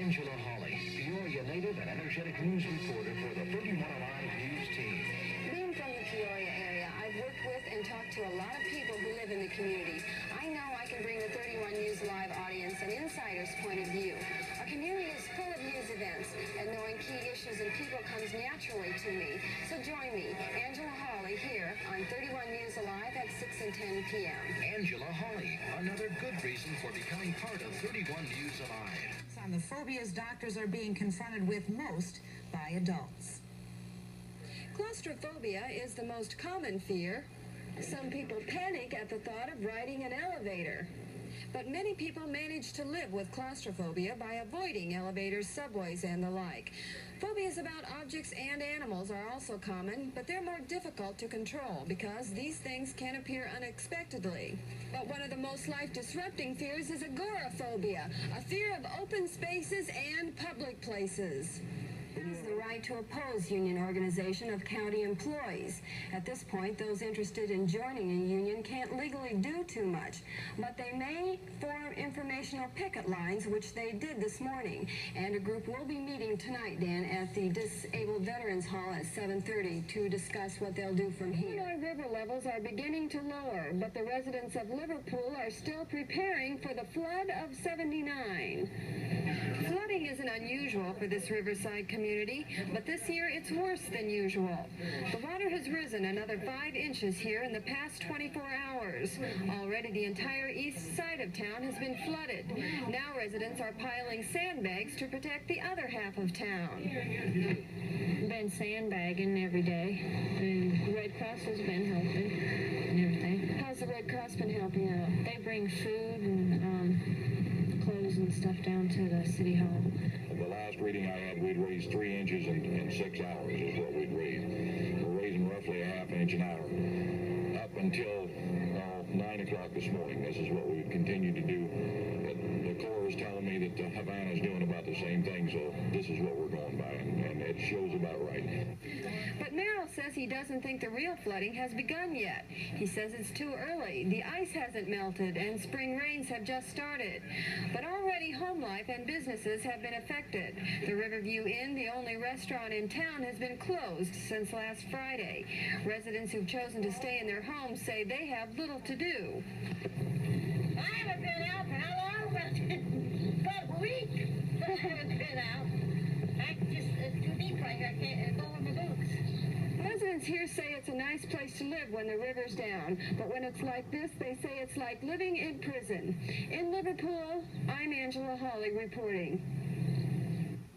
Angela Hawley, Peoria native and energetic news reporter for the 31 Alive News team. Being from the Peoria area, I've worked with and talked to a lot of people who live in the community. I know I can bring the 31 News Live audience an insider's point of view. Our community is full of news events, and knowing key issues and people comes naturally to me. So join me, Angela Hawley, here on 31 News Alive at 6 and 10 p.m. Angela Hawley, another good reason for becoming part of 31 News Alive. On the phobias doctors are being confronted with most by adults. Claustrophobia is the most common fear. Some people panic at the thought of riding an elevator. But many people manage to live with claustrophobia by avoiding elevators, subways, and the like. Phobias about objects and animals are also common, but they're more difficult to control because these things can appear unexpectedly. But one of the most life-disrupting fears is agoraphobia, a fear of open spaces and public places. It is the right to oppose union organization of county employees. At this point, those interested in joining a union can't legally do too much, but they may form informational picket lines, which they did this morning. And a group will be meeting tonight, Dan, at the Disabled Veterans Hall at 7:30 to discuss what they'll do from here. Illinois river levels are beginning to lower, but the residents of Liverpool are still preparing for the flood of '79. Flooding isn't unusual for this riverside community, but this year it's worse than usual. The water has risen another 5 inches here in the past 24 hours. Already the entire east side of town has been flooded. Now residents are piling sandbags to protect the other half of town. Been sandbagging every day, and the Red Cross has been helping and everything. How's the Red Cross been helping out? They bring food and clothes and stuff down to the city hall. The last reading I had, we'd raised 3 inches in 6 hours is what we'd raised. We're raising roughly a ½ inch an hour. Up until 9 o'clock this morning, this is what we would continue to do. The Corps is telling me that Havana's doing about the same thing, so this is what we're going by, and it shows about right. But Merrill says he doesn't think the real flooding has begun yet. He says it's too early. The ice hasn't melted, and spring rains have just started. But already home life and businesses have been affected. The Riverview Inn, the only restaurant in town, has been closed since last Friday. Residents who've chosen to stay in their homes say they have little to do. I haven't been out for how long? About a week. I haven't been out. It's too deep right here. I can't go with my boots. Residents here say it's a nice place to live when the river's down, but when it's like this, they say it's like living in prison. In Liverpool, I'm Angela Hawley reporting.